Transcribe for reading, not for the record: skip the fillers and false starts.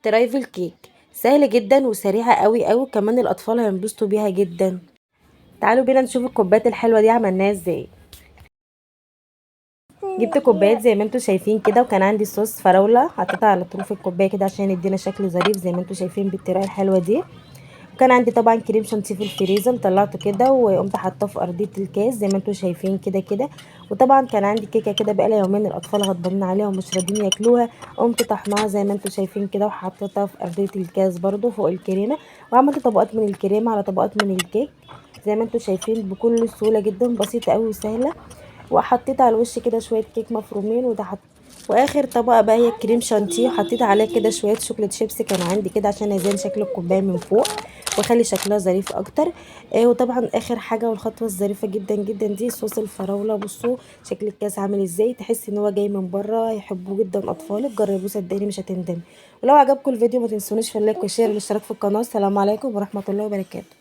ترايفل كيك سهل جدا وسريعة قوي قوي، كمان الاطفال هينبسطوا بيها جدا. تعالوا بينا نشوف الكوبايات الحلوة دي عملناها ازاي. جبت كوبايات زي ما انتوا شايفين كده، وكان عندي صوص فراولة حطيتها على طروف الكوباية كده عشان يدينا شكل ظريف زي ما انتوا شايفين بالطريقة الحلوة دي. وكان عندي طبعا كريم شانتيه في الفريزر، طلعته كده وقمت حاطاه في ارضيه الكاس زي ما انتم شايفين كده كده. وطبعا كان عندي كيكه كده بقالها يومين الاطفال غضبانين عليها ومش راضيين ياكلوها، قمت طحناها زي ما انتم شايفين كده وحطيتها في ارضيه الكاس برده فوق الكريمه، وعملت طبقات من الكريمه على طبقات من الكيك زي ما انتم شايفين بكل سهوله جدا، بسيطه قوي وسهله. وحطيت على الوش كده شويه كيك مفرومين، وده واخر طبقه بقى هي الكريم شانتيه، وحطيت عليه كده شويه شوكولاته شيبسي كان عندي كده عشان يزين شكل الكوبايه من فوق واخلي شكلها ظريف اكتر. وطبعا اخر حاجه والخطوه الظريفه جدا جدا دي صوص الفراوله. بصوا شكل الكاس عامل ازاي، تحس ان هو جاي من بره، يحبوه جدا اطفالك، جربوه صدقني مش هتندمي. ولو عجبكم الفيديو ما تنسونيش في اللايك والشير والاشتراك في القناه. السلام عليكم ورحمه الله وبركاته.